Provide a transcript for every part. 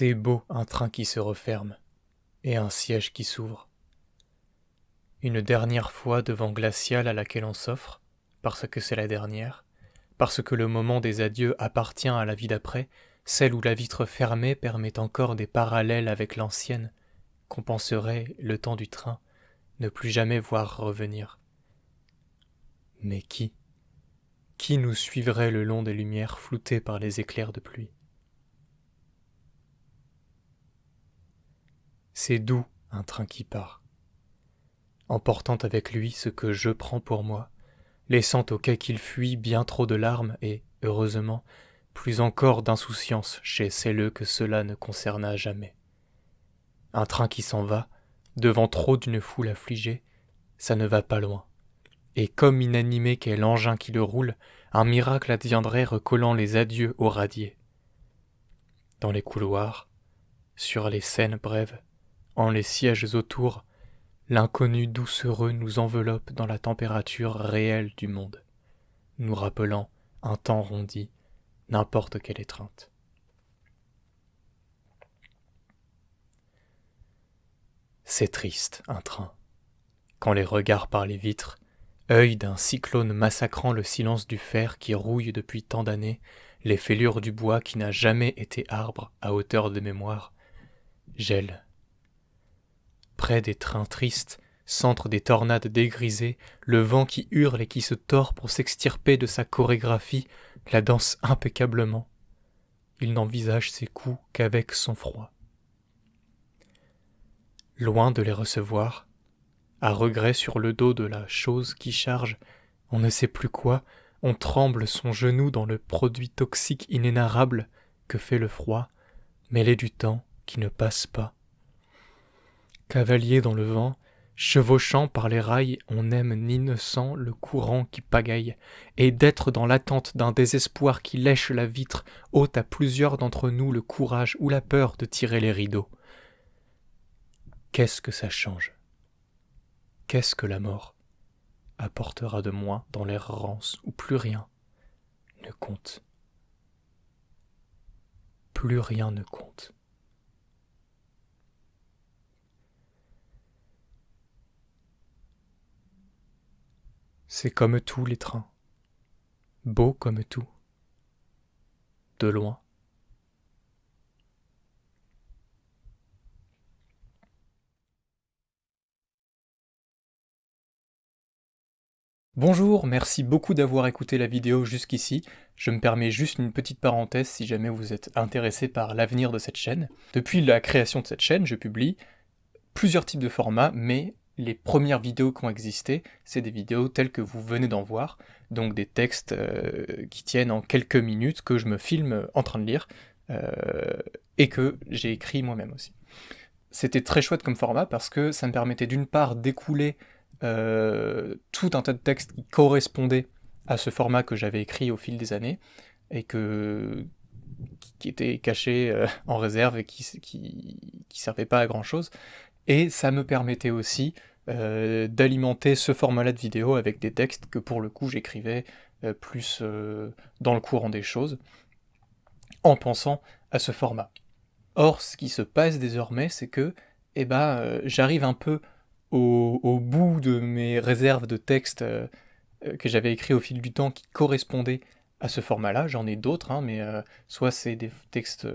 C'est beau un train qui se referme et un siège qui s'ouvre. Une dernière fois devant glaciale à laquelle on s'offre, parce que c'est la dernière, parce que le moment des adieux appartient à la vie d'après, celle où la vitre fermée permet encore des parallèles avec l'ancienne, qu'on penserait, le temps du train, ne plus jamais voir revenir. Mais qui nous suivrait le long des lumières floutées par les éclairs de pluie? C'est doux un train qui part, emportant avec lui ce que je prends pour moi, laissant au quai qu'il fuit bien trop de larmes et, heureusement, plus encore d'insouciance chez celles que cela ne concerna jamais. Un train qui s'en va, devant trop d'une foule affligée, ça ne va pas loin. Et comme inanimé qu'est l'engin qui le roule, un miracle adviendrait recollant les adieux au radier. Dans les couloirs, sur les scènes brèves, en les sièges autour, l'inconnu doucereux nous enveloppe dans la température réelle du monde, nous rappelant un temps rondi, n'importe quelle étreinte. C'est triste, un train, quand les regards par les vitres, œil d'un cyclone massacrant le silence du fer qui rouille depuis tant d'années, les fêlures du bois qui n'a jamais été arbre à hauteur de mémoire, gèlent. Près des trains tristes, centre des tornades dégrisées, le vent qui hurle et qui se tord pour s'extirper de sa chorégraphie, la danse impeccablement. Il n'envisage ses coups qu'avec son froid. Loin de les recevoir, à regret sur le dos de la chose qui charge, on ne sait plus quoi, on tremble son genou dans le produit toxique inénarrable que fait le froid, mêlé du temps qui ne passe pas. Cavalier dans le vent, chevauchant par les rails, on n'aime l'innocent le courant qui pagaille, et d'être dans l'attente d'un désespoir qui lèche la vitre, ôte à plusieurs d'entre nous le courage ou la peur de tirer les rideaux. Qu'est-ce que ça change? Qu'est-ce que la mort apportera de moins dans l'air rance où plus rien ne compte? Plus rien ne compte. C'est comme tous les trains, beau comme tout, de loin. Bonjour, merci beaucoup d'avoir écouté la vidéo jusqu'ici. Je me permets juste une petite parenthèse si jamais vous êtes intéressé par l'avenir de cette chaîne. Depuis la création de cette chaîne, je publie plusieurs types de formats, mais les premières vidéos qui ont existé, c'est des vidéos telles que vous venez d'en voir, donc des textes qui tiennent en quelques minutes, que je me filme en train de lire, et que j'ai écrit moi-même aussi. C'était très chouette comme format parce que ça me permettait d'une part d'écouler tout un tas de textes qui correspondaient à ce format que j'avais écrit au fil des années, et qui étaient cachés en réserve et qui servaient pas à grand chose. Et ça me permettait aussi d'alimenter ce format-là de vidéo avec des textes que pour le coup j'écrivais plus dans le courant des choses, en pensant à ce format. Or, ce qui se passe désormais, c'est que j'arrive un peu au bout de mes réserves de textes que j'avais écrits au fil du temps qui correspondaient à ce format-là. J'en ai d'autres, hein, mais soit c'est des textes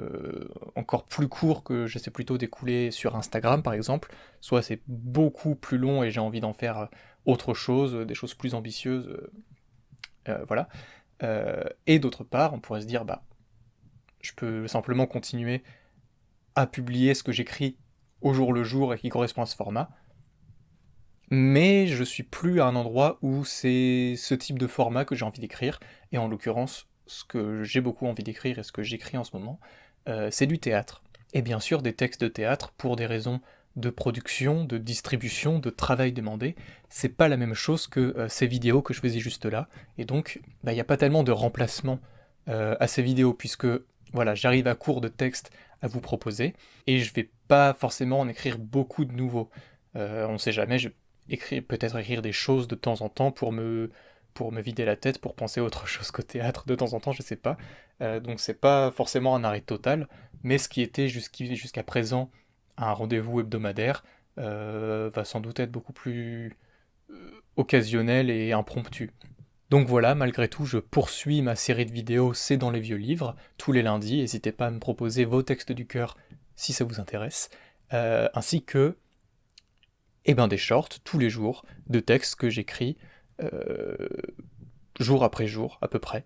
encore plus courts que j'essaie plutôt d'écouler sur Instagram par exemple, soit c'est beaucoup plus long et j'ai envie d'en faire autre chose, des choses plus ambitieuses, voilà. Et d'autre part, on pourrait se dire, bah, je peux simplement continuer à publier ce que j'écris au jour le jour et qui correspond à ce format, mais je suis plus à un endroit où c'est ce type de format que j'ai envie d'écrire, et en l'occurrence, ce que j'ai beaucoup envie d'écrire et ce que j'écris en ce moment, c'est du théâtre. Et bien sûr des textes de théâtre pour des raisons de production, de distribution, de travail demandé, c'est pas la même chose que ces vidéos que je faisais juste là, et donc il n'y a pas tellement de remplacement à ces vidéos, puisque voilà, j'arrive à court de textes à vous proposer, et je vais pas forcément en écrire beaucoup de nouveaux. On sait jamais, peut-être écrire des choses de temps en temps pour me vider la tête, pour penser à autre chose qu'au théâtre de temps en temps, je sais pas. Donc c'est pas forcément un arrêt total, mais ce qui était jusqu'à présent un rendez-vous hebdomadaire va sans doute être beaucoup plus occasionnel et impromptu. Donc voilà, malgré tout, je poursuis ma série de vidéos C'est dans les vieux livres, tous les lundis, n'hésitez pas à me proposer vos textes du cœur si ça vous intéresse, ainsi que des shorts tous les jours de textes que j'écris jour après jour à peu près.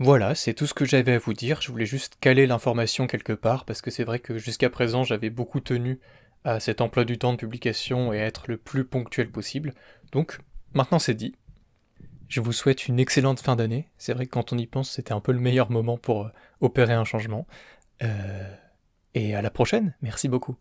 Voilà, c'est tout ce que j'avais à vous dire, je voulais juste caler l'information quelque part, parce que c'est vrai que jusqu'à présent j'avais beaucoup tenu à cet emploi du temps de publication et à être le plus ponctuel possible, donc maintenant c'est dit. Je vous souhaite une excellente fin d'année, c'est vrai que quand on y pense c'était un peu le meilleur moment pour opérer un changement, et à la prochaine, merci beaucoup.